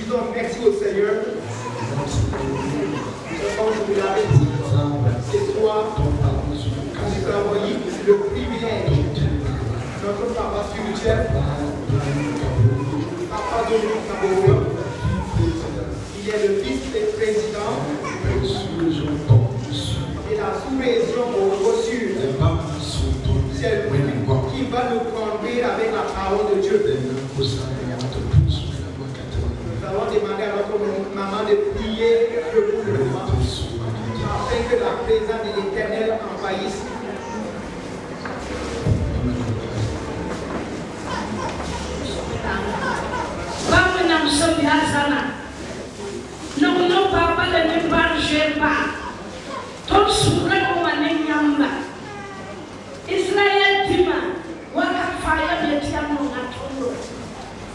Disons merci au Seigneur. Comme je vous l'avais dit, ce soir, nous avons eu le privilège, notre papa spirituel, Papa Dominique Kaboura, il est le vice-président de la sous-région au Sud. C'est lui qui va nous conduire avec la parole de Dieu. Nous allons demander à notre maman de prier pour le moment, afin que la présence de l'Éternel envahisse. Israël dima waka fire betia monga tondo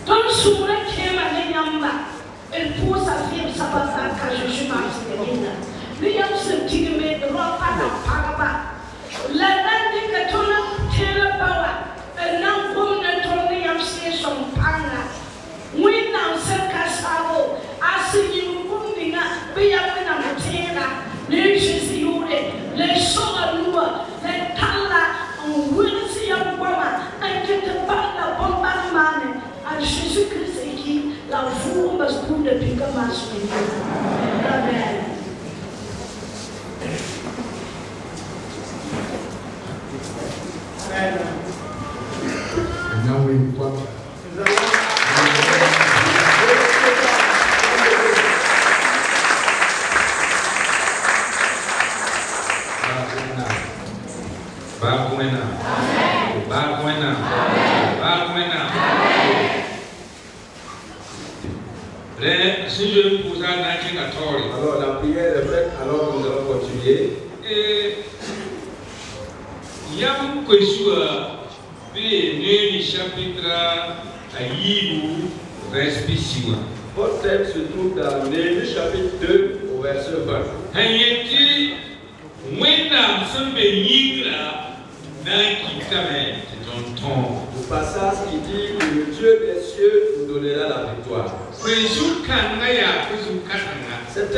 ton sura kema ne nyamba el pusa fiem sabasa ka jesu marsi denga bi yam sentigi me ropa na pagaba la nandi ka tona tela bawa nan gomna tonni yam se som panga wina serka sabo asigi ngumdinga bi yam na mutera ne jesu yure le soga nuwa le talla Wilsi Yamwama, and get the Banda Bomba Mane, and Jesus Christ, la fool must put the bigger mask in you. Amen. And now we want Si je me pose à alors la prière est faite, alors nous allons continuer. Yam Kwesua, Némi chapitre Aïbou, verset 6. Votre thème se trouve dans Néhémie chapitre 2 au verset 20. Hayeti, Wenam Sembe Yigra, Nankitame, c'est ton ton. Le passage qui dit que le Dieu des cieux nous donnera la victoire. C'est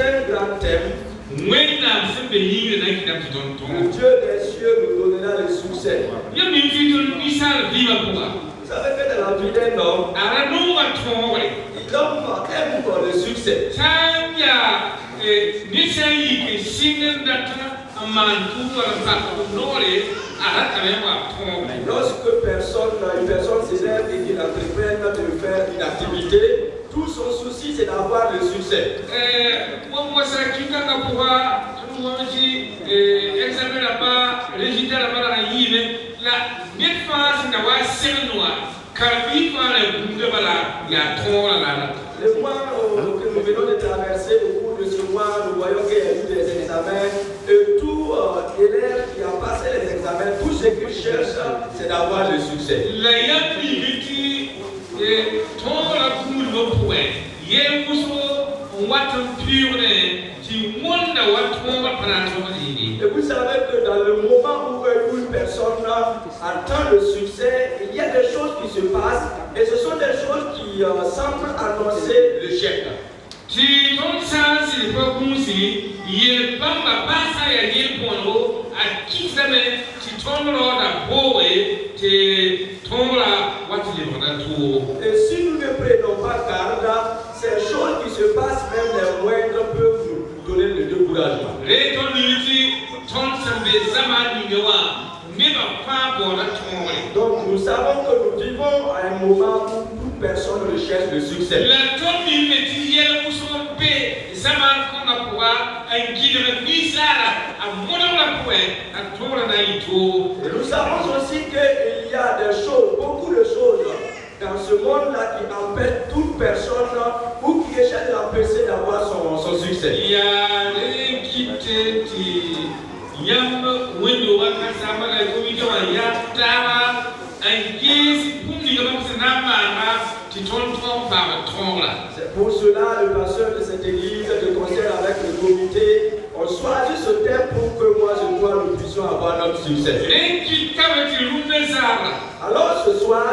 un grand thème. Le Dieu des cieux nous donnera le succès. Vous savez que dans la vie d'un homme, l'homme aime le succès. Lorsque une personne s'élève et qu'il entreprenne de faire une activité, tout son souci c'est d'avoir le succès. Le mois que nous venons de traverser, au cours de ce mois, nous voyons qu'il y a eu des examens et tout élève qui a passé les examens, tout ce qu'il cherche, c'est d'avoir le succès. Et vous savez que dans le moment où une personne atteint le succès, il y a des choses qui se passent et ce sont des choses qui semblent annoncer l'échec. Si ton sens est pas conçu, il est pas ma passe à y aller pour l'eau, à qui ça met, tu tombes là d'abord et tu tombes là, what tu les vois tout. Et si nous ne prenons pas garde, ces choses qui se passent, même les moindres, peuvent nous donner le découragement. Donc nous savons que nous vivons à un moment où toute personne recherche le succès. Et nous savons aussi qu'il y a des choses, beaucoup de choses dans ce monde-là qui empêchent toute personne ou qui essaie de l'empêcher d'avoir son succès. C'est pour cela le pasteur de cette église, de concert avec le comité, on choisit ce thème pour que moi et toi nous puissions avoir notre succès. Alors ce soir,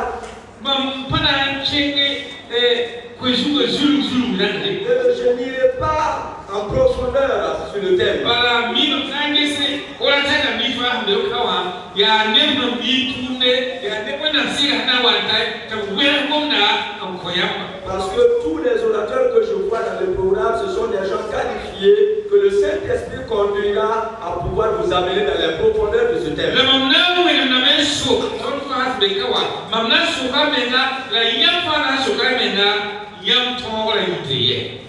Je n'irai pas en profondeur sur le thème. Parce que tous les orateurs que je vois dans le programme, ce sont des gens qualifiés que le Saint-Esprit conduira à pouvoir vous amener dans les profondeurs de ce thème.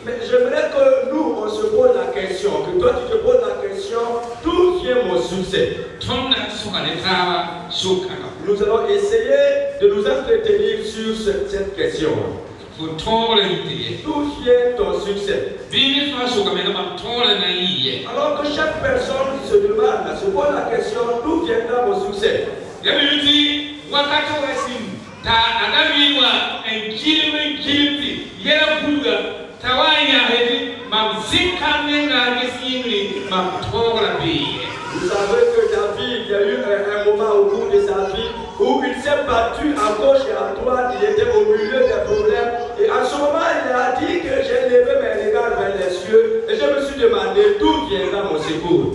Mais j'aimerais que nous, on se pose la question, que toi tu te poses la question, d'où vient mon succès? Nous allons essayer de nous entretenir sur cette question. D'où vient ton succès? Alors que chaque personne se demande, se pose la question, d'où viendra mon succès? Vous savez que David, il y a eu un moment au cours de sa vie où il s'est battu à gauche et à droite, il était au milieu des problèmes. Et en ce moment, il a dit que j'ai levé mes regards vers les cieux et je me suis demandé d'où viendra mon secours.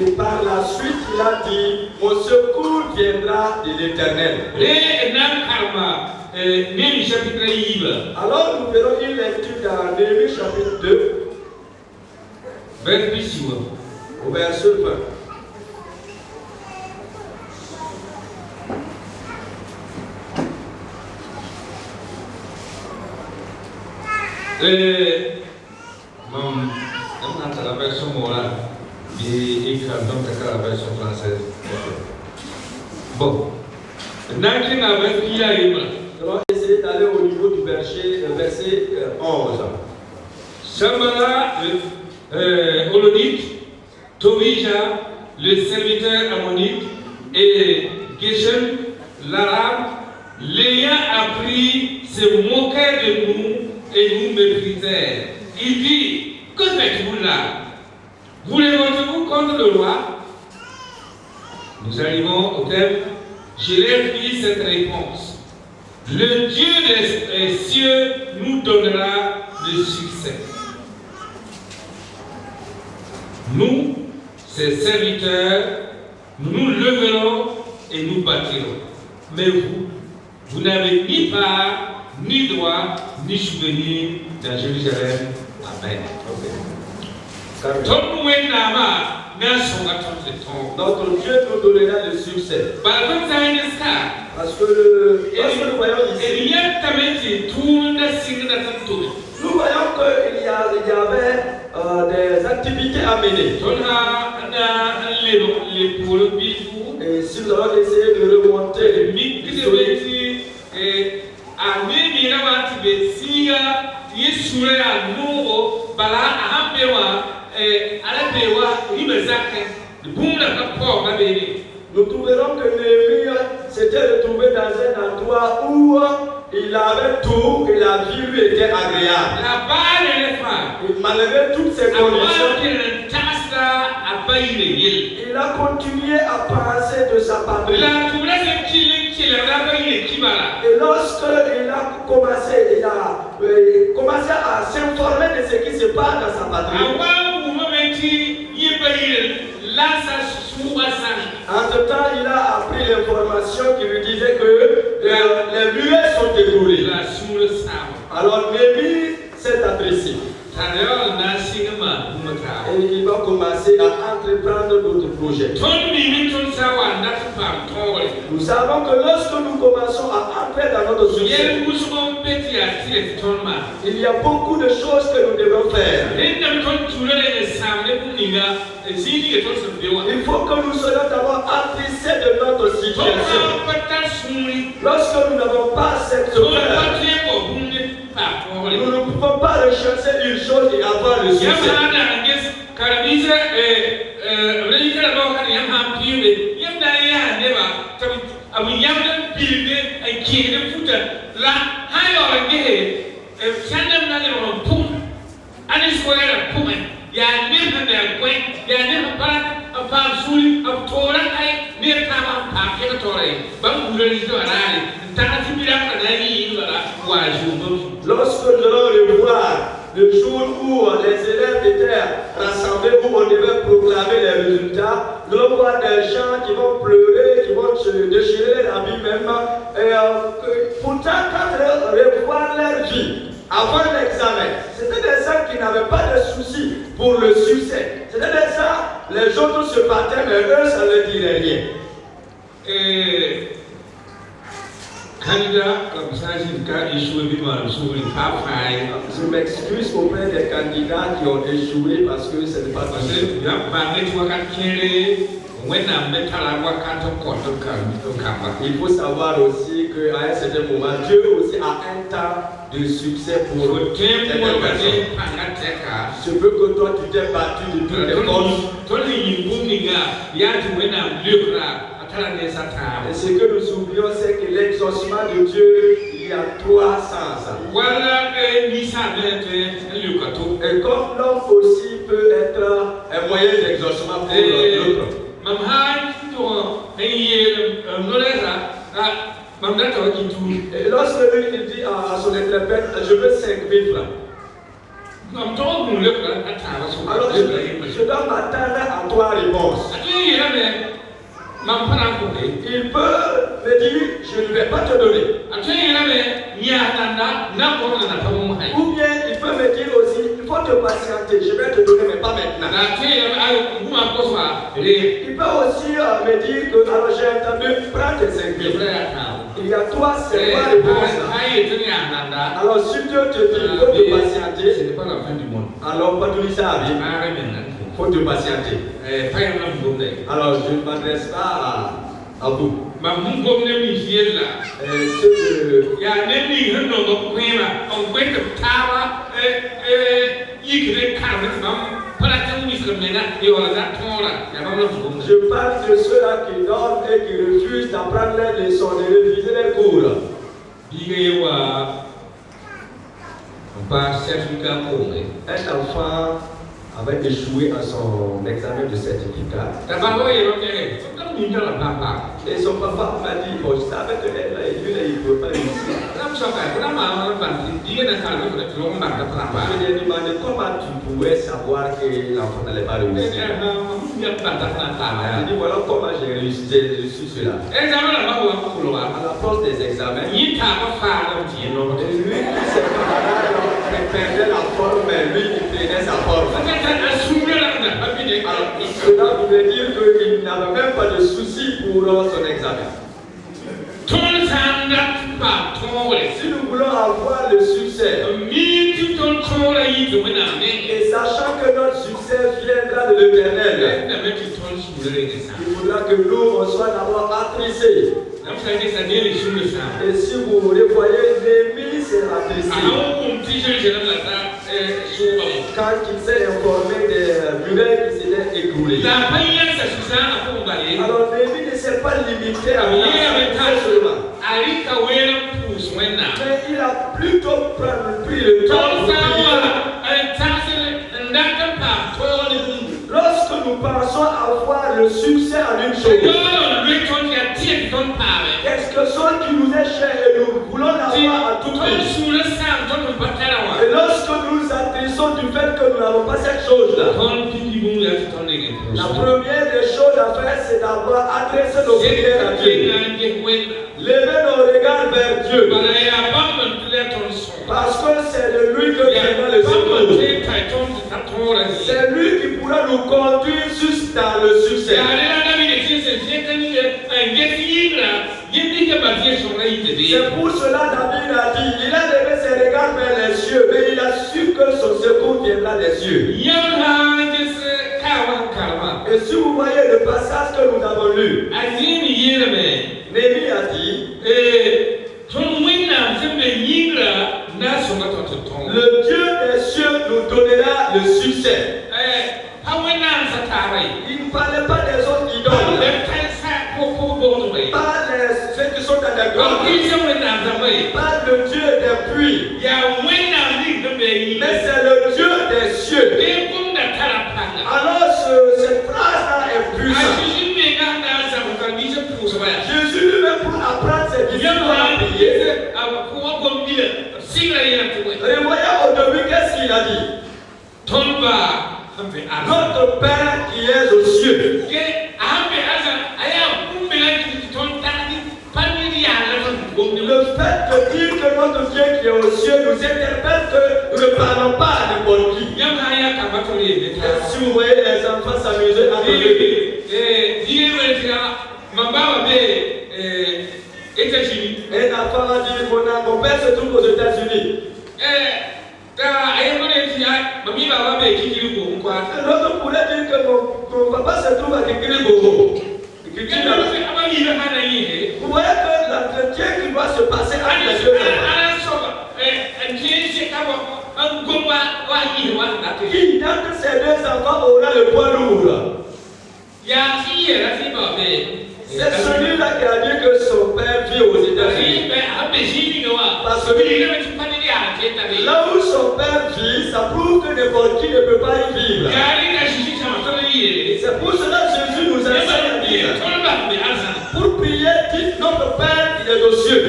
Et par la suite, il a dit, mon secours viendra de l'Éternel. Alors nous verrons une lecture dans Néhémie chapitre 2, au verset 20. La version morale et la version française. Bon. Nous allons essayer d'aller au niveau du verset 11. Sambala, Olonite, Tobija, le serviteur ammonite, et Geshem, l'arabe, l'ayant appris, se moquait de nous et nous méprisait. Il dit, que faites-vous là? Vous révoltez-vous contre le roi? Nous arrivons au thème. Je leur dis cette réponse. Le Dieu des cieux nous donnera le succès. Nous, ses serviteurs, nous nous leverons et nous bâtirons. Mais vous n'avez ni part, ni droit, ni souvenir dans Jérusalem. Amen. Notre Dieu nous donnera le succès. Parce que nous voyons ici, nous voyons qu'il y avait des activités à mener. Et si nous allons essayer de remonter nous trouverons que Néhémie s'était retrouvé dans un endroit où il avait tout et la vie lui était agréable. Et malgré toutes ces conditions, il a continué à penser de sa patrie. Et lorsqu'il a commencé à s'informer de ce qui se passe dans sa patrie, entre-temps, il a appris l'information qui lui disait que les murets sont écroulés. Alors Néhémie s'est adressé. Et il va commencer à entreprendre d'autres projets. Nous savons que lorsque nous commençons à entrer dans notre succès, il y a beaucoup de choses que nous devons faire. Il faut que nous soyons d'abord attristés de notre situation. Lorsque nous n'avons pas cette peur, nous ne pouvons pas rechercher une chose et avoir le succès. Lorsque nous allons revoir le jour où les élèves étaient rassemblés, où on devait proclamer les résultats, nous allons voir des gens qui vont pleurer, qui vont se déchirer l'habit même. Pourtant, quand ils revoient leur vie avant l'examen, c'était des gens qui n'avaient pas de soucis pour le succès. C'était des gens, les autres se battaient, mais eux, ça ne dirait rien. Je m'excuse auprès des candidats qui ont échoué parce que ce n'est pas possible. Il faut savoir aussi qu'à un certain moment, Dieu aussi a un temps de succès pour certaines personnes. Je veux que toi tu t'es battu de toutes les forces. Et ce que nous oublions, c'est que l'exaucement de Dieu, il y a 3 sens. Et comme l'homme aussi peut être un moyen d'exaucement pour l'autre. Et lorsque lui il dit à son interprète, je veux 5 000 francs. Alors je dois m'attendre à 3 réponses. Il peut me dire, je ne vais pas te donner. Ou bien il peut me dire aussi, il faut te patienter, je vais te donner, mais pas maintenant. Il peut aussi me dire que, alors j'ai entendu, prends tes 5 000. Il y a 3 réponses. Alors si Dieu te dit, il faut te patienter, ce n'est pas la fin du monde. Alors, pas tout ça, il faut te patienter. Alors, je ne m'adresse pas à vous. Je parle de ceux-là qui dorment et qui refusent d'apprendre les leçons, de réviser les cours. Un enfant avait échoué à son examen de certificat. Et son papa m'a dit, bon, je savais que lui, il ne peut pas réussir. Je lui ai demandé comment tu pouvais savoir que l'enfant n'allait pas réussir. Il dit, voilà comment j'ai réussi cela. À l'approche des examens, et lui qui s'est camarade perdait la forme, mais lui il prenait sa forme. Cela voulait dire qu'il n'avait même pas de soucis pour son examen. Si nous voulons avoir le succès, et sachant que notre succès viendra de l'Éternel, il faudra que nous on soit d'abord attrisés. Et si vous le voyez, Néhémie s'est attrisé. Quand il s'est informé des murailles qui s'étaient écroulées. Alors Néhémie ne s'est pas limité à ça seulement. Mais il a plutôt pris le temps pour lorsque nous pensons avoir le succès en une chose, quelque chose qui nous est cher et nous voulons l'avoir à tout prix. Et lorsque nous nous attrisons du fait que nous n'avons pas cette chose-là, la première des choses à faire, c'est d'avoir adressé nos prières à Dieu. Lever nos regards vers Dieu. Parce que c'est de lui que viendra le secours. C'est lui qui pourra nous conduire juste dans le succès. C'est pour cela David a dit, il a levé ses regards vers les cieux, mais il a su que son secours viendra des cieux. Et si vous voyez le passage que nous avons lu, Néhémie a dit, le Dieu des cieux nous donnera le succès. Il ne parlait pas des autres idoles, pas ceux qui sont dans la grotte, pas le Dieu des puits, mais c'est le Dieu des cieux. Alors cette phrase-là est puissante. Jésus apprendre ses disciples à prier. Et voyez au début, qu'est-ce qu'il a dit? Notre Père qui est aux cieux. Le fait de dire que notre Dieu qui est aux cieux nous interpelle que nous ne parlons pas à n'importe qui. Si vous voyez les enfants s'amuser entre eux, et la femme a dit, mon père se trouve aux États-Unis. L'autre pourrait dire que mon papa se trouve à Kikiribo. Vous voyez que l'entretien qui doit se passer entre les deux qui d'entre ces deux enfants aura le poids lourd? C'est celui-là qui a dit que son père vit aux États-Unis. Parce que là où son père vit, ça prouve que n'importe qui ne peut pas y vivre. C'est pour cela que Jésus nous enseigne à dire, pour prier, dites notre Père qui est aux cieux.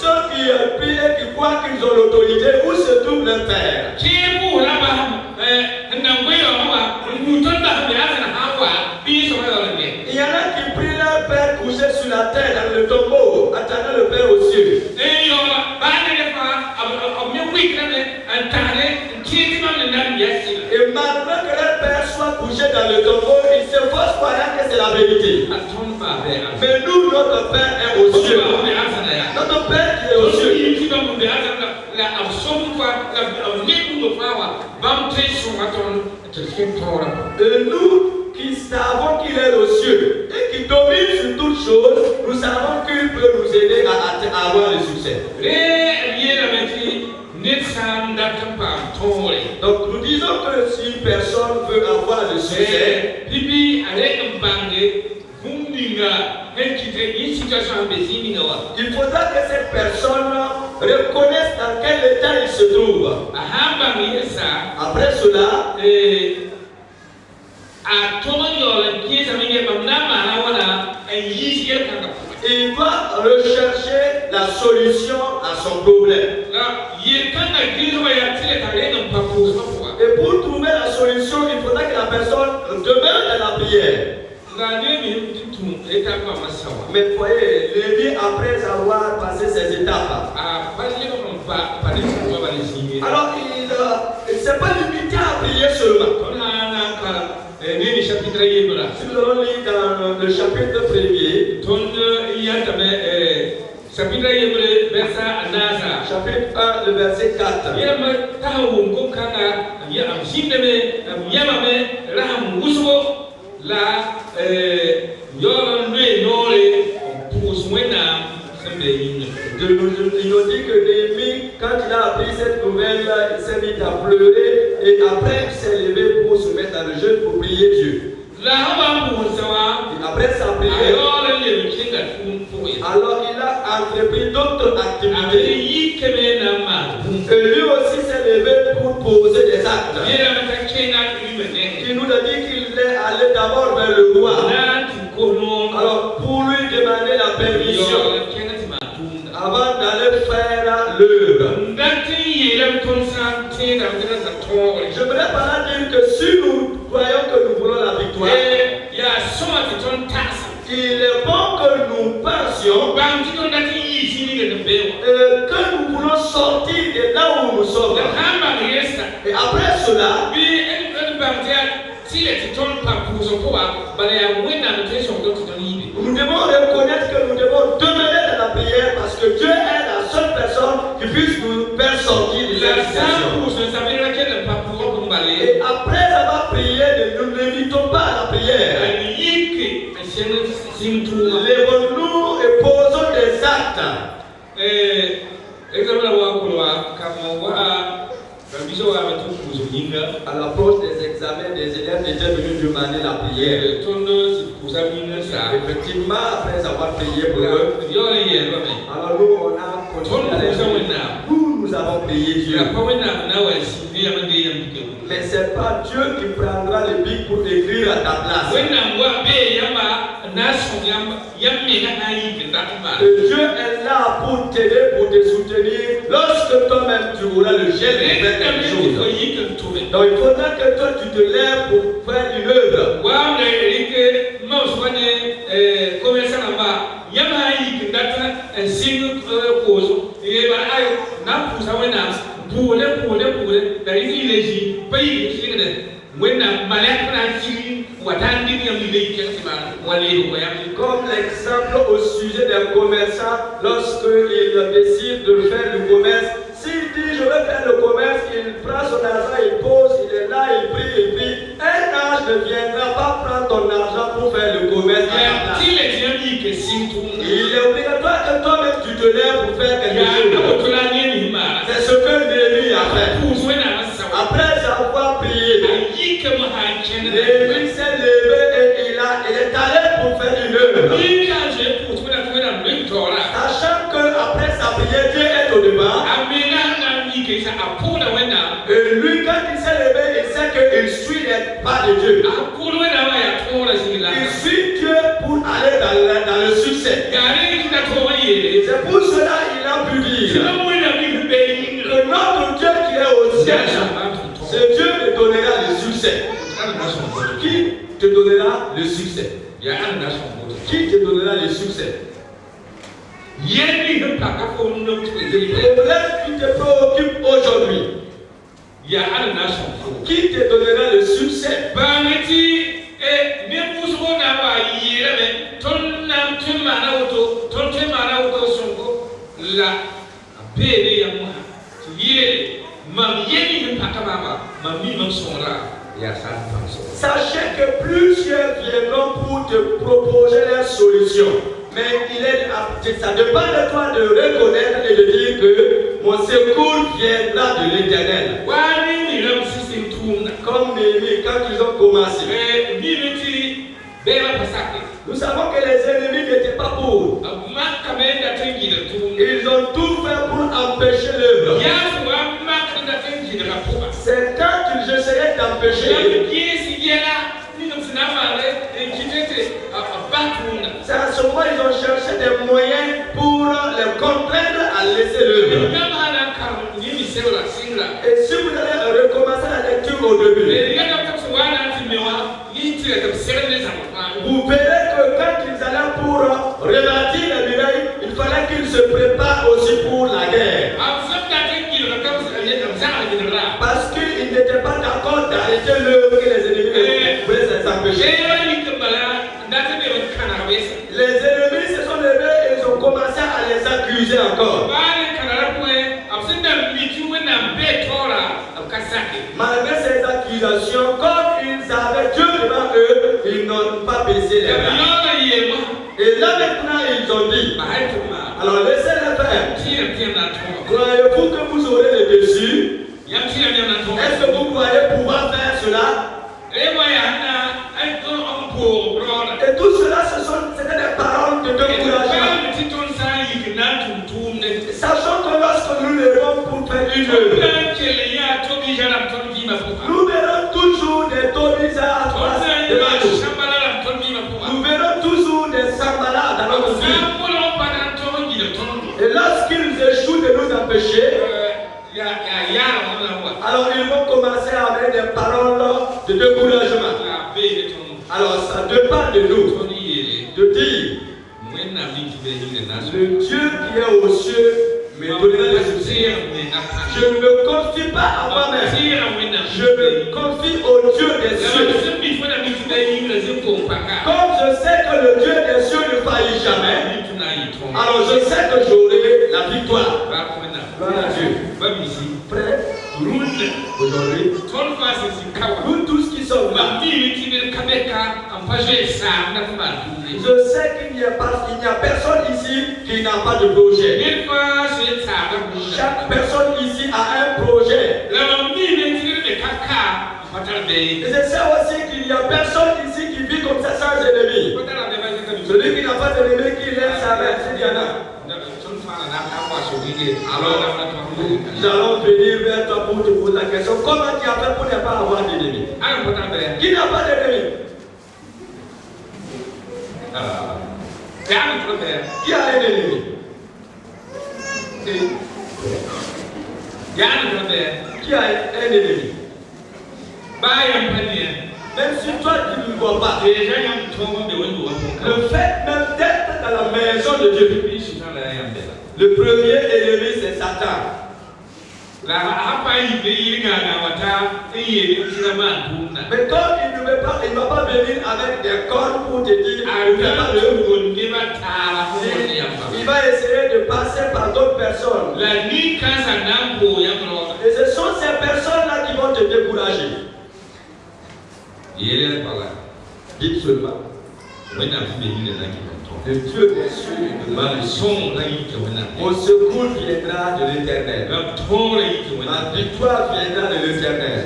Ceux qui prient et qui croient qu'ils ont l'autorité, où se trouve leur Père? Il y en a qui prient leur Père couché sur la terre dans le tombeau, attendant le Père aux cieux. Et malgré que leur Père soit couché dans le tombeau, ils se forcent croyant que c'est la vérité. Mais nous, notre Père est aux cieux. Notre Père qui est aux cieux. Et nous qui savons qu'il est aux cieux et qui domine sur toutes choses, nous savons qu'il peut nous aider à avoir le succès. Donc nous disons que si personne veut avoir le succès, il faudra que cette personne reconnaisse dans quel état il se trouve. Après cela, il doit rechercher la solution à son problème. Et pour trouver la solution, il faudra que la personne demeure dans la prière. Mais voyez, Lévi, après avoir passé ces étapes, alors il ne s'est pas limité à prier seulement. Si nous allons lire dans le chapitre 1er, chapitre 1, le verset 4. Il nous dit que Néhémie, quand il a appris cette nouvelle, il s'est mis à pleurer et après il s'est levé pour se mettre dans le jeûne pour prier Dieu. Et après sa prière, alors il a entrepris d'autres activités. Et lui aussi s'est levé pour poser des actes. Il nous a dit qu'il est allé d'abord vers le roi. Alors pour lui demander la permission avant d'aller faire l'œuvre. Je voudrais par là dire que si nous croyons que nous voulons la victoire, il est bon que nous pensions que nous voulons sortir de là où nous sommes. Et après cela, nous devons reconnaître que nous devons demeurer dans la prière parce que Dieu est la seule personne qui puisse nous faire sortir de cette situation. Et après avoir prié, nous ne limitons pas à la prière. Lèvons-nous et posons des actes. À l'approche des examens, des élèves étaient venus demander la prière. Effectivement, après avoir prié pour eux, alors nous, on a continué. Nous avons prié Dieu. Mais ce n'est pas Dieu qui prendra le bic pour écrire à ta place. Dieu est là pour t'aider, pour te soutenir lorsque toi-même tu auras le gel de faire quelque chose. Donc il faudra que toi tu te lèves pour faire une œuvre. Comme l'exemple au sujet d'un commerçant, lorsqu'il décide de faire le commerce, s'il dit je vais faire le commerce, il prend son argent, il pose, il est là, il prie. Un ange ne viendra pas prendre ton argent pour faire le commerce. Il est obligatoire que toi-même tu te lèves pour faire quelque chose. C'est ce que Néhémie a fait. Après avoir prié, Néhémie s'est levé et il est allé pour faire une œuvre. Sachant qu'après sa prière, Dieu est au-devant. Et lui, quand il s'est levé, il sait qu'il suit les pas de Dieu. Il suit Dieu pour aller dans le succès. C'est pour cela qu'il a pu dire que notre Dieu qui est au ciel, c'est Dieu qui te donnera le succès. Qui te donnera le succès? Qui te donnera le succès? Le problème qui te préoccupe aujourd'hui, qui te donnera le succès? Sachez que plusieurs viendront pour te proposer leurs solutions. Mais ça dépend de toi de reconnaître et de dire que mon secours viendra de l'Éternel. Comme Néhémie, quand ils ont commencé. Nous savons que les ennemis n'étaient pas pour. Ils ont tout fait pour empêcher l'œuvre. C'est quand ils essayaient d'empêcher. C'est à ce moment ils ont cherché des moyens pour les contraindre à laisser l'œuvre. Et si vous allez recommencer la lecture au début, vous verrez que quand ils allaient pour rebâtir les murailles, il fallait qu'ils se préparent aussi pour la guerre. Parce qu'ils n'étaient pas d'accord d'arrêter l'œuvre que les ennemis voulaient s'empêcher. Les ennemis se sont levés et ils ont commencé à les accuser encore. Malgré ces accusations, comme ils avaient Dieu devant eux, ils n'ont pas baissé les bras. Et là maintenant ils ont dit, alors laissez-les faire. Croyez-vous que vous aurez le dessus? Est-ce que vous croyez pouvoir faire cela? Et tout cela, c'était des paroles de découragement. Sachant que lorsque nous levons pour faire une œuvre, nous verrons toujours des Tobisa devant nous. Nous verrons toujours des Sambala dans notre vie. Et lorsqu'ils échouent de nous empêcher, alors ils vont commencer à avoir des paroles de découragement. Alors ça dépend de nous de dire le Dieu qui est aux cieux me donnera le succès. Je ne me confie pas à moi-même. Je me confie au Dieu des cieux. Comme je sais que le Dieu des cieux ne faillit jamais, alors je sais que j'aurai la victoire. Voilà Dieu. Prêt? Aujourd'hui, nous tous qui sommes là, je sais qu'il n'y a personne ici qui n'a pas de projet. Chaque personne ici a un projet. Et je sais aussi qu'il n'y a personne ici qui vit comme ça sans ennemi. Celui qui n'a pas d'ennemi, qui lève sa main, s'il y en a. Nous allons venir vers toi pour te poser la question. Comment tu as fait pour ne pas avoir d'ennemi? Qui n'a pas d'ennemi? Yaa ngi ko bɛɛ. Qui a un ennemi? Yaa ngi ko bɛɛ. Qui a un ennemi? Baa yɛn pa ni yɛ. Même si toi tu ne le vois pas, Déjà yɛn tɔn bɛ wɛn do wɔn kan. le fait même d'être dans la maison de Dieu, Bi su tan la yɛn bɛɛ la. le premier ennemi c'est Satan. La apa yi bɛ yiri ŋa na wa taa eye sira maa dum na. Mais comme il ne va pas venir avec des cordes pour te dire, A bɛ ba lɛ wo ne ba taara ko wɔn ne yan fa. il va essayer de passer par d'autres personnes. La ni kansa na ko yan kɔrɔ. Et ce sont ces personnes-là qui vont te décourager. Yɛrɛ bala. Dites seulement, Wɛn na fi bɛ yi na ki ka tɔn. le Dieu des cieux et de Ba la le sɔn la yi kɛ wɛn na. mon secours viendra de l'Éternel. Ba tɔn la yi kɛ wɛn Ma na. victoire viendra de l'Éternel.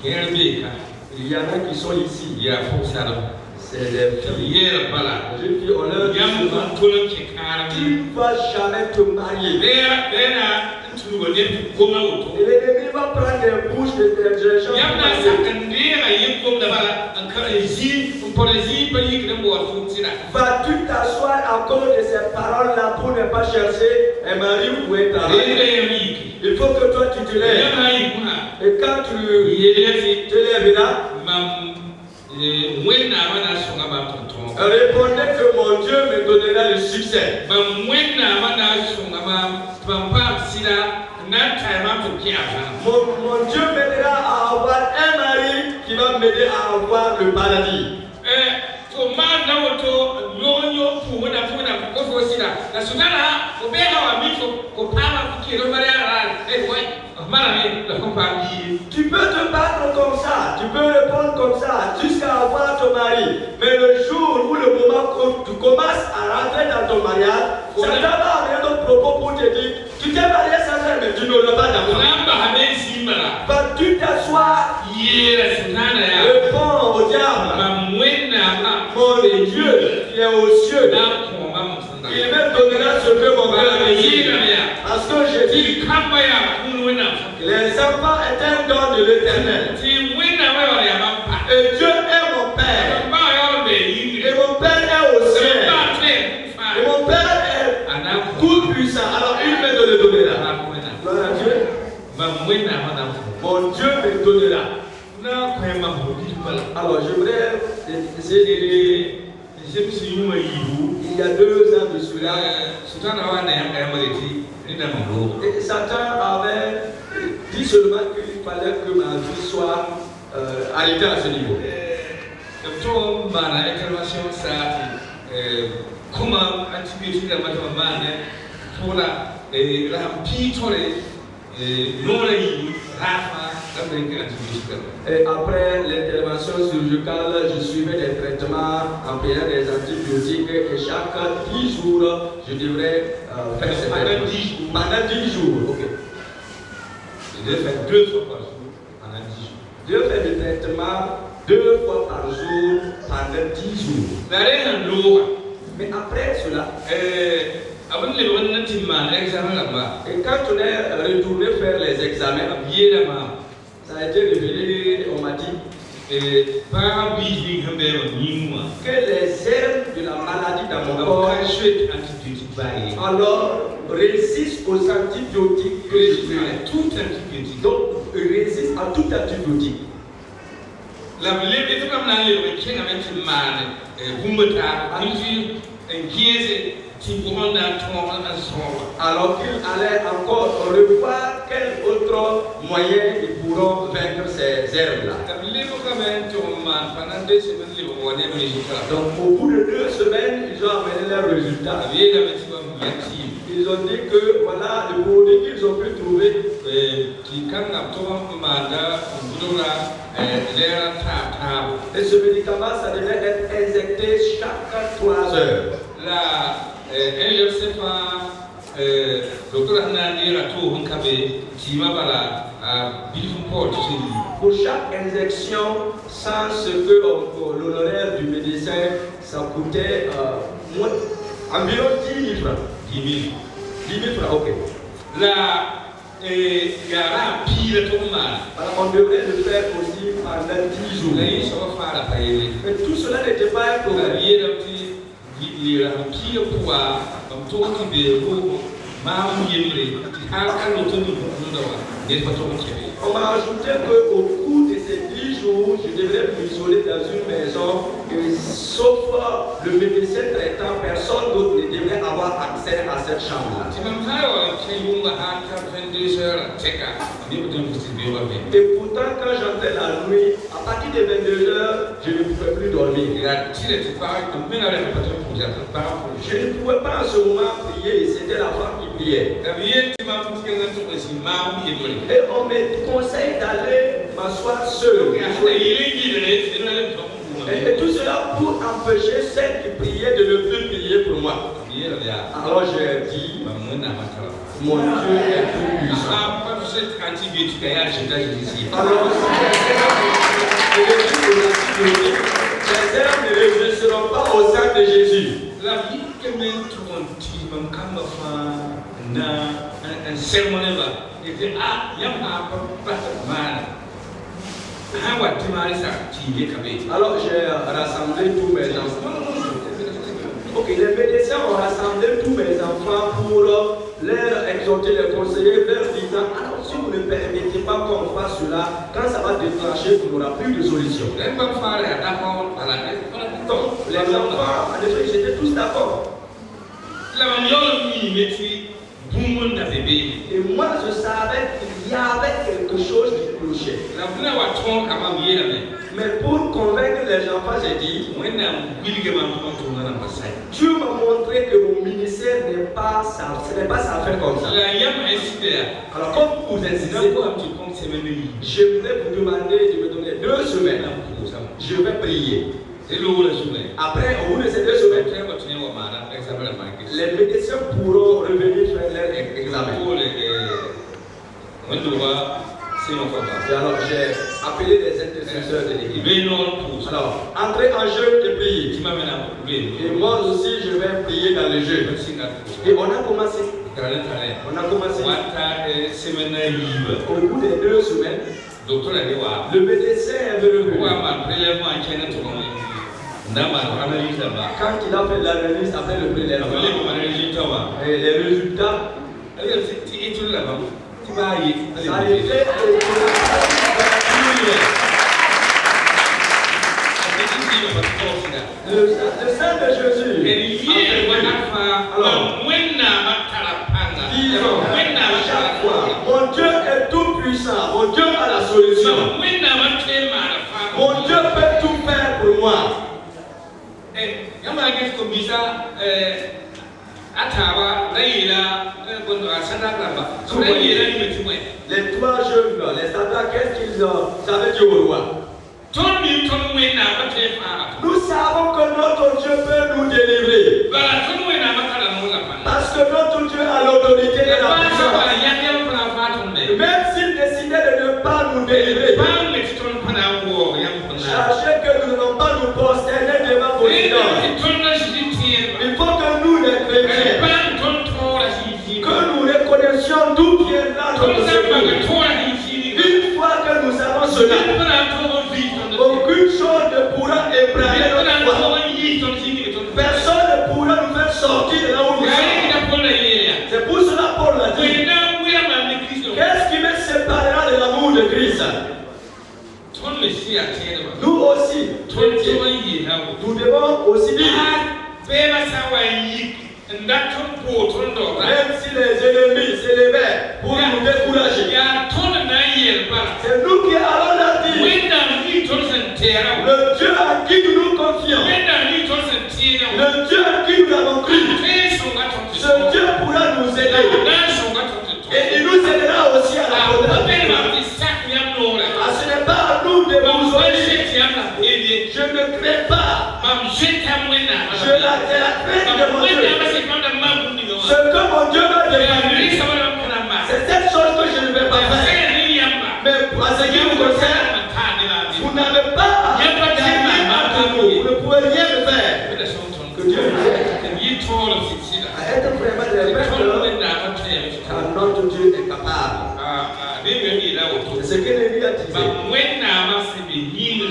Kɛrɛ bɛ ka. Il y en a qui sont ici. Yɛrɛ fɔ sara. C'est des filles. Yɛrɛ bala. Les filles, on leur dit Yam souvent, ka tolan kɛ kaara tu mi. ne vas jamais te marier. Bɛɛ na ntuli wɔ ne goma o to. Et l'ennemi va prendre des bouches de des gens. Yam na sakandee a ye gom da bala an ka zi mpɔrɔzi ba yi kene bɔ to tira. Vas-tu t'asseoir à cause de ces paroles-là pour ne pas chercher un mari ou un travail? Bɛɛ yam yi ki. Il faut que toi tu te lèves. Yam na yi kuna. Et quand tu Yɛrɛ fi. te lèveras, Mam wɛn na ma na sɔn ka ba tɔntɔn. répondez que mon Dieu me donnera le succès. Mam wɛn na ma na sɔn ka ma pampa sira na ta ma to ki a fa. Mon Dieu m'aidera à avoir un mari qui va m'aider à avoir le paradis. To ma na woto nyonyo pu wona ko fo sira. Na sutana o be ha wa mi ko pa ma ku ki ro bare ara. Wai mara ni la ko pa bi. Tu peux te battre comme ça, tu peux répondre comme ça jusqu'à avoir ton mari. Mais le jour ou le moment où tu commences à rentrer dans ton mariage, Satan va amener d'autres propos pour te dire, tu t'es marié sans elle, mais tu n'auras pas d'enfant. Namba ha be si mara. Vas-tu t'asseoir? Yera sutana ya. Réponds au diable. Mam wena ma Mon Dieu qui est aux cieux, na ko ma mo sanda. il me donnera ce que mon cœur désire. Yera ya. Parce que je dis, Ti kamba ya kun wena. les enfants est un don de l'Éternel. Ti wena wa ya ma pa. Et Dieu est mon Père. Ba ya be yi. Et mon Père est au ciel. Ba te fa. Et mon Père est Ana tout puissant. Alors il me donne le donnera. Ba wena. Gloire à Dieu. Mam wena ma na. Mon Dieu me donnera. Na ko ma ho di bala. Alors j'aimerais essayer Je me suis dit, il y a 2 ans de cela, et Satan avait dit seulement qu'il fallait que ma vie soit arrêtée à ce niveau. Comment antibiotiques la matamane pour la rampitore non rafa Et après l'intervention chirurgicale, je suivais des traitements en prenant des antibiotiques et chaque 10 jours, je devrais faire ces traitements. Pendant 10 jours. Ok. Je devais faire 2 fois par jour pendant 10 jours. Je fais des traitements 2 fois par jour pendant 10 jours. Mais après cela, et quand on est retourné faire les examens, ça a été révélé, on m'a dit, que les herbes de la maladie dans mon corps alors résistent aux antibiotiques que je prends. Tout antibiotique. Donc, résistent à tout antibiotique. Alors qu'il allait encore revoir quel autre moyen ils pourront vaincre ces herbes-là. Donc au bout de 2 semaines, ils ont amené leurs résultats. Ils ont dit que voilà le produit qu'ils ont pu trouver. Et ce médicament, ça devait être injecté chaque 3 heures. Pour chaque injection, sans ce que l'honoraire du médecin, ça coûtait environ 10 000 francs. 10 000 francs, ok. Alors on devrait le faire aussi pendant 10 jours. Mais tout cela n'était pas un problème. tira pia poa mtoto bego mamu yemre haka lotondo kundawa ne pato kebe. On m'a ajouté qu'au cours de ces 10 jours, je devrais m'isoler dans une maison et sauf le médecin traitant, personne d'autre ne devrait avoir accès à cette chambre-là. Et pourtant, quand j'entrais la nuit, à partir de 22h, je ne pouvais plus dormir. Je ne pouvais pas en ce moment prier, c'était la femme qui priait. Et on me conseille d'aller m'asseoir seul. Et tout cela pour empêcher celle qui priait de ne plus prier pour moi. Alors j'ai dit, mon Dieu est tout puissant. Alors si les herbes ne réussiront pas au sein de Jésus. La vie que même tout le monde un sermon et dit ah y'a alors j'ai rassemblé tous mes enfants. Ok, les médecins ont rassemblé tous mes enfants pour leur exhorter, les conseiller, leur disant alors si vous ne permettez pas qu'on fasse cela, quand ça va déclencher, il n'y aura plus de solution. Donc, les enfants, en effet, ils étaient tous d'accord. Et moi, je savais qu'il y avait quelque chose qui clochait. Mais pour convaincre les enfants, j'ai dit Dieu m'a montré que mon ministère n'est pas ça, ce n'est pas ça à faire comme ça. Alors, comme vous insistez, j'aimerais vous demander de me donner 2 semaines. Je vais prier. Après, au bout de ces 2 semaines, les médecins pourront revenir faire leur examen. Alors j'ai appelé les intercesseurs de l'église. Alors, entrez en jeûne et priez. Et moi aussi, je vais prier dans le jeûne. Et on a commencé. Au bout des 2 semaines, le médecin est venu. Quand il a fait l'analyse après le prélèvement, et les résultats, ça a été le sang de Jésus. Alors, disons, chaque fois, mon Dieu est tout puissant, mon Dieu a la solution. Mon Dieu peut tout faire pour moi. Les 3 jeunes, les Sadrach, qu'est-ce qu'ils avaient dit au roi? Nous savons que notre Dieu peut nous délivrer. Parce que notre Dieu a l'autorité et la puissance. Même s'il décidait de ne pas nous délivrer, sachez que nous n'allons pas nous prosterner devant vos idoles. Il faut que nous, les chrétiens, que nous reconnaissions d'où viendra notre secours. Une fois que nous savons cela, aucune chose ne pourra ébranler notre foi. Personne ne pourra nous faire sortir de là où nous sommes. C'est pour cela Paul l'a dit. Qu'est-ce qui me séparera de l'amour de Christ? Nous aussi, nous devons aussi dire, même si les ennemis s'élevaient pour nous décourager, c'est nous qui allons leur dire, le Dieu à qui nous nous confions, le Dieu à qui nous avons cru, ce Dieu pourra nous aider. Et il nous aidera aussi à la bonne. Ce n'est pas à nous de vous obéir. Je ne crains pas. Je la crainte de mon Dieu. Ce que mon Dieu m'a demandé, c'est cette chose que je ne vais pas faire. Mais pour ce qui vous concerne, vous n'avez pas à vous. Vous ne pouvez rien faire. Que Dieu nous aide à être vraiment des peuples car notre Dieu est capable. C'est ce que Néhémie a dit.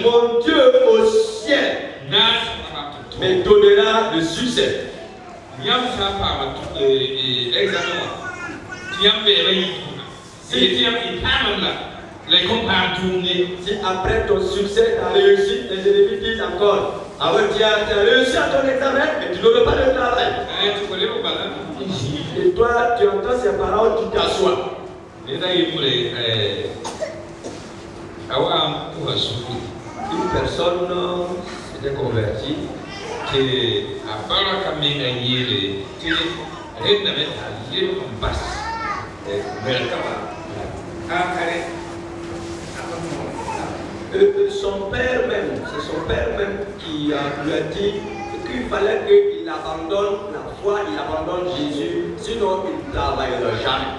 Mon Dieu au ciel me donnera a le succès. Yam sa pa examen. Yam be c'est yam les comptes tourner. Si après ton succès, tu as réussi, les ennemis disent encore, ah ouais, tu as réussi à ton examen, mais tu n'auras pas de travail. Tu connais pas là. Et toi, tu entends ces paroles, tu t'assois. Et là, il voulait Une personne s'était convertie. qui a parlé comme un yéle, qui est un yéle en basse. Son père même, c'est son père même qui lui a dit qu'il fallait qu'il abandonne la foi, il abandonne Jésus, sinon il ne travaillera jamais.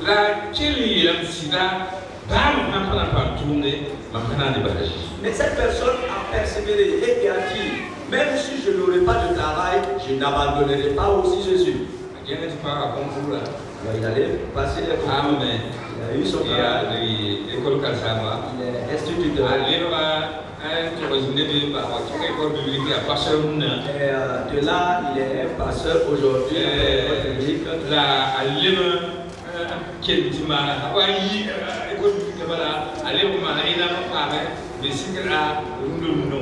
La Kelly Sida, Mais cette personne a persévéré et a dit, même si je n'aurai pas de travail, je n'abandonnerai pas aussi Jésus. Il allait passer les concours. Il a eu son travail. Il est instituteur. Et de là, il est un pasteur aujourd'hui.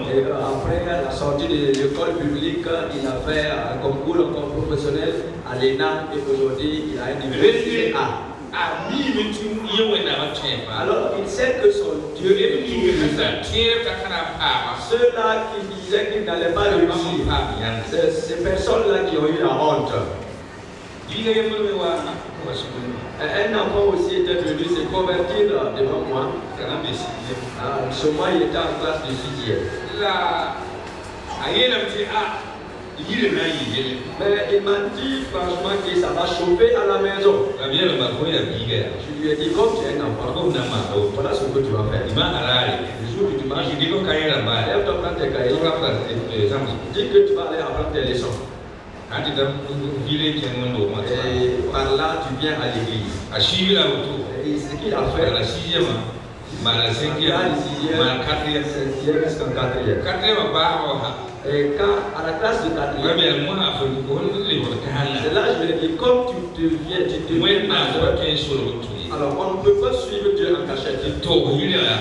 Et après la sortie de l'école publique, il a fait un concours encore professionnel à l'ENA et aujourd'hui il a un niveau A. Alors il sait que son Dieu est tout. Ceux-là qui disaient qu'ils n'allaient pas réussir, c'est ces personnes-là qui ont eu la honte. Un enfant aussi était venu se convertir devant moi. Ce mois, il était en classe de 6e. Mais il m'a dit franchement que ça va chauffer à la maison. Je lui ai dit, comme tu es un enfant, voilà ce que tu vas faire. Le jour où tu marches, lève-toi, prends tes cahiers. Dis que tu vas aller apprendre tes leçons. Et par là, tu viens à l'église. Et ce qu'il a fait, jusqu'en 4e. Et quand à la classe de 4e, c'est là que je lui ai dit, comme tu deviens, alors on ne peut pas suivre Dieu en cachette.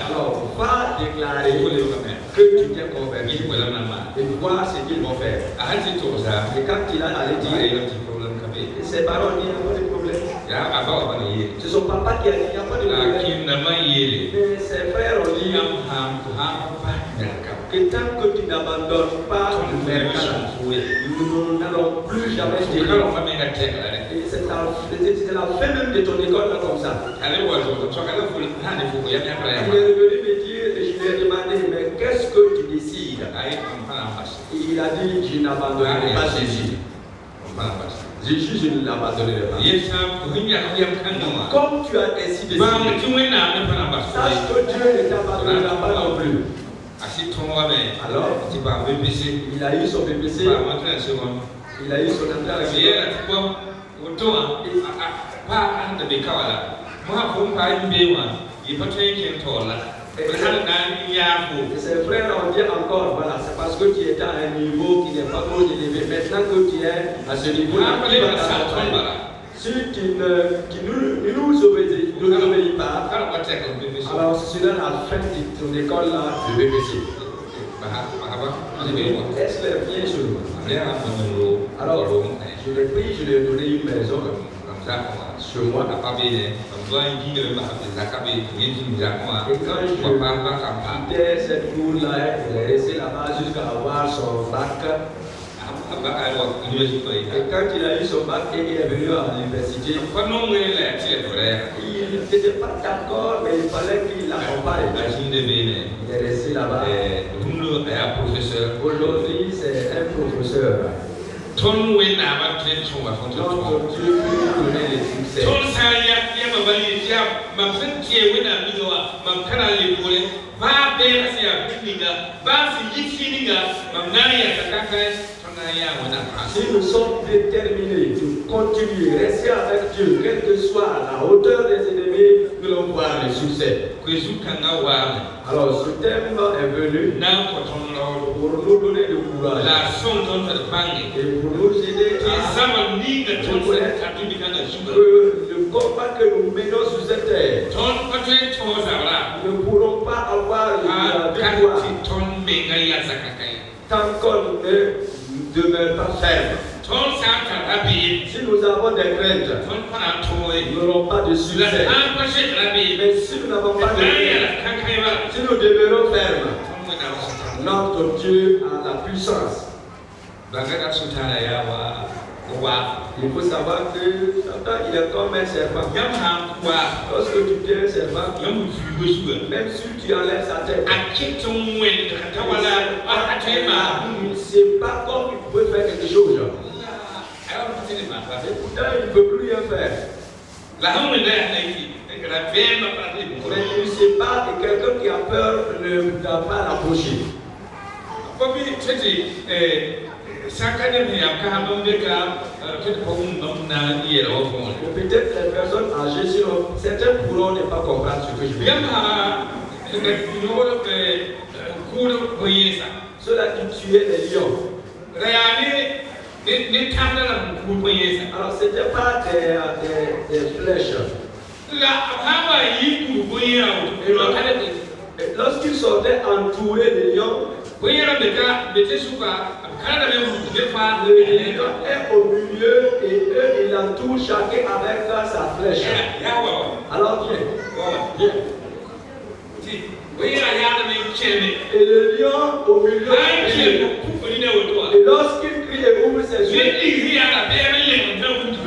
Alors va déclarer que tu t'es converti et voir ce qu'ils vont faire. Et quand il a allé dire, ses parents disent, il n'y a pas de problème. C'est son papa qui a dit, il n'y a pas de problème. Mais ses frères ont dit, que tant que tu n'abandonnes pas le mercant, nous n'allons plus jamais dire. Et c'est la fin même de ton école là comme ça. Il est revenu me dire et je lui ai demandé, mais qu'est-ce que tu décides? Et il a dit, je n'abandonnerai pas Jésus. Jésus, je ne l'abandonnerai pas. Comme tu as ainsi décidé, sache que Dieu ne t'abandonnera pas non plus. Alors, il a eu son BBC, il a eu son entrée à la et ses frères ont dit encore, voilà, c'est parce que tu étais à un niveau qui n'est pas trop élevé. Maintenant que tu es à ce niveau-là, si tu ne nous obéis pas, alors ce sera la fin de ton école là, de BBC. Laisse-les bien sur moi. Alors, je l'ai pris, je lui ai donné une maison sur moi. Et quand je quittais cette cour-là, il est resté là-bas jusqu'à avoir son bac. Et quand il a eu son bac et il est venu à l'université, il n'était pas d'accord, mais il fallait qu'il l'accompagne. Il est resté là-bas. Aujourd'hui, c'est un professeur. Donc Dieu peut lui donner le succès. Si nous sommes déterminés de continuer, rester avec Dieu, quelle que soit la hauteur des ennemis, nous allons voir le succès. Alors ce thème est venu pour nous donner le courage entourage. La son ton de bangue. Et pour nous aider Tu à savent ni de ton reconnaître tu dis quand tu que le combat que nous menons sur cette terre, ton pas tu chose là. nous ne pourrons pas avoir Ah, la victoire quand ton menga ya zakakai. tant qu'on ne demeure pas ferme. Ton sa rabi. Si nous avons des craintes, Ton pas toy. nous n'aurons pas de La succès. un projet rabi. Mais si nous n'avons pas de crainte, si nous demeurons fermes, notre Dieu a la puissance. Il faut savoir que Satan, il est comme un serpent. Lorsque tu tiens un serpent, même si tu enlèves sa tête, c'est pas comme il pouvait faire quelque chose. Et pourtant, il ne peut plus rien faire. Mais tu ne sais pas que quelqu'un qui a peur ne doit pas l'approcher. Peut-être les personnes âgées, sinon certains pourront ne pas comprendre ce que je veux dire. Ceux-là qui tuaient les lions. Alors ce n'était pas des flèches. Et lorsqu'ils sortaient entourés des lions, le lion est au milieu et eux ils l'entourent chacun avec sa flèche. Alors viens. Et le lion au milieu. Et lorsqu'il crie et ouvre ses yeux,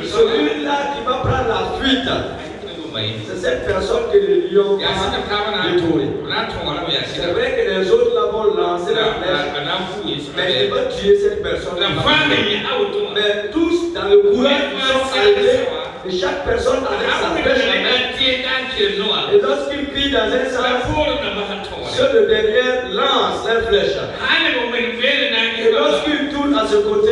celui-là qui va prendre la fuite, c'est cette personne que le lion va détourner. C'est vrai que les autres là vont lancer la flèche, mais ils vont tuer cette personne. Mais tous dans le courant, ils sont arrivés et chaque personne avec sa flèche en main. Et lorsqu'il crie dans un sens, ceux de derrière lancent leur flèche. Et lorsqu'il tourne à ce côté,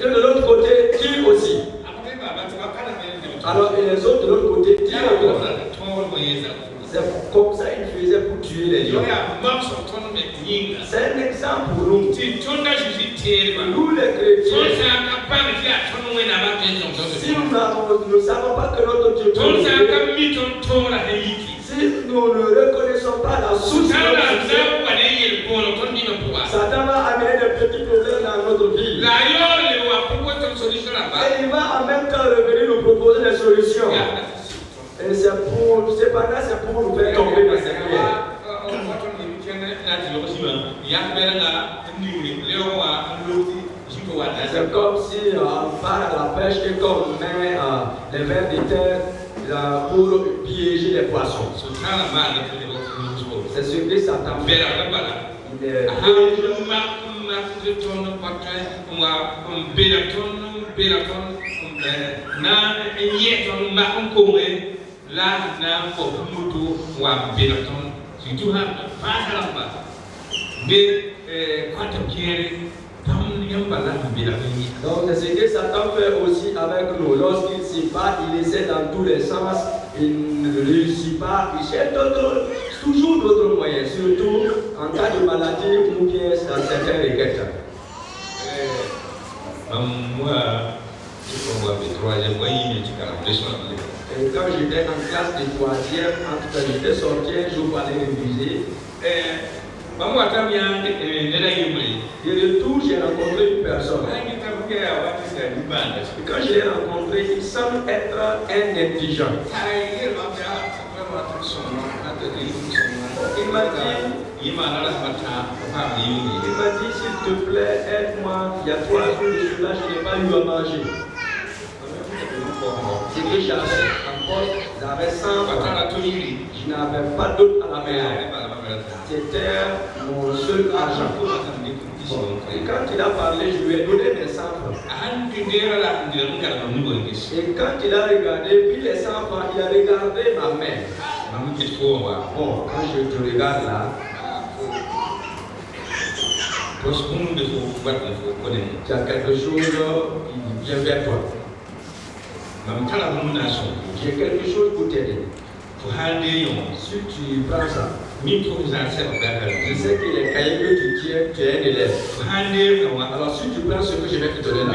ceux de l'autre côté tirent aussi. Alors, et les autres de l'autre côté tirent encore. C'est comme ça qu'ils faisaient pour tuer les lions. C'est un exemple pour nous. Nous, les chrétiens, si nous ne savons pas que notre Dieu peut nous aider, si nous ne reconnaissons pas la source de notre succès, Satan va amener des petits problèmes dans notre vie. Et il va en même temps revenir nous proposer des solutions. Et cependant, c'est pour nous faire tomber dans cette pierre. C'est comme si on part à la pêche et qu'on met les vers de terre pour piéger les poissons. C'est ce que Satan fait. Il est donc c'est ce que Satan fait aussi avec nous. Lorsqu'il s'y bat, il essaie dans tous les sens, il ne réussit pas, il cherche toujours d'autres moyens, surtout en cas de maladie ou bien dans certaines requêtes. Et quand j'étais en classe de troisième, j'étais sorti un jour pour aller réviser. Et de retour, j'ai rencontré une personne. Et quand je l'ai rencontré, il semble être un indigent. Il m'a dit, s'il te plaît, aide-moi. Il y a 3 jours, je suis là, je n'ai pas eu à manger. C'est que j'avais un poste, j'avais 100 francs. Je n'avais pas d'autre à la maison. C'était mon seul argent. Et quand il a parlé, je lui ai donné mes 100 francs. Et quand il a regardé, puis les 100 francs, il a regardé ma main. Bon, quand je te regarde là, tu as quelque chose qui vient vers toi. J'ai quelque chose pour t'aider. Si tu prends ça, Je sais que les cahiers que tu tiens, tu es un élève. Alors si tu prends ce que je vais te donner là,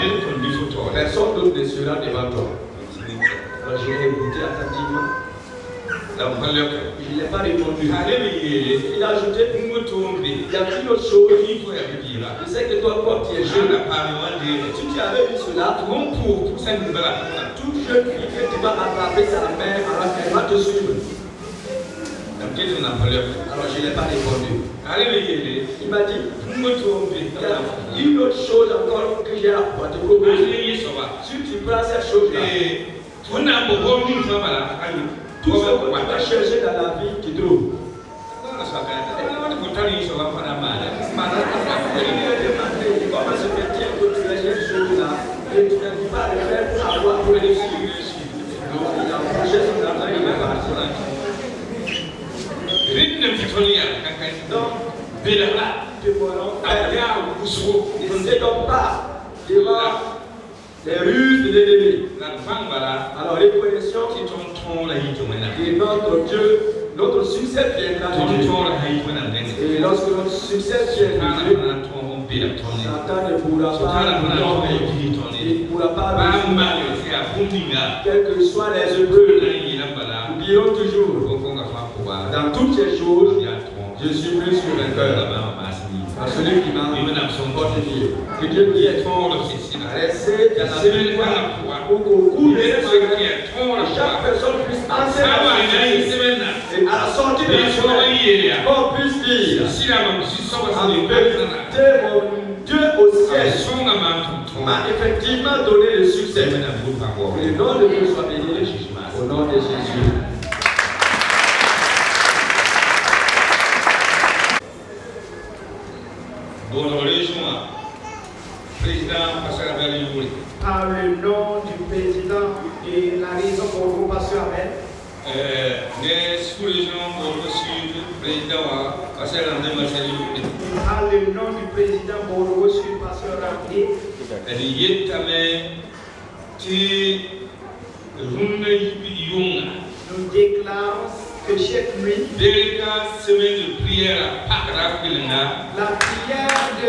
personne d'autre ne sera devant toi. Alors je l'ai écouté attentivement. Il n'est pas répondu. Il a ajouté, il y a une autre chose. Je sais que toi, quand tu es jeune, si tu avais vu cela, toute jeune fille que tu vas attraper sa mère, alors qu'elle va te suivre. Alors je n'ai pas répondu. Il m'a dit, il y a une autre chose encore que j'ai à te proposer. Si tu prends cette chose-là, tout ce que tu vas chercher dans la vie, tu trouves. Comment se fait-il que tu aies cette chose-là et tu ne dis pas le faire pour avoir pour réussir? Donc il a approché son argent, il est parti. Donc, il ne s'étonne pas devant les ruses de l'ennemi. Alors, reconnaissons que notre Dieu, notre succès viendra de Dieu. Et lorsque notre succès vient de Dieu, Satan ne pourra pas nous tomber. Il ne pourra pas nous tomber. Quelles que soient les épreuves, nous dirons toujours, dans toutes ces choses, je suis plus que vainqueur. À celui qui m'a fortifié. Que Dieu qui est fort, restez dans la même voie pour qu'au cours de cette semaine, chaque personne puisse enseigner et à la sortie de la semaine, qu'on puisse dire en vérité, mon Dieu au ciel m'a effectivement donné le succès. Que le nom de Dieu soit béni au nom de Jésus. Par le nom du président et la raison pour vous passer avec. Par le nom du président Bordeaux sur Pasteur Rambé. Nous déclarons que chaque nuit, la prière de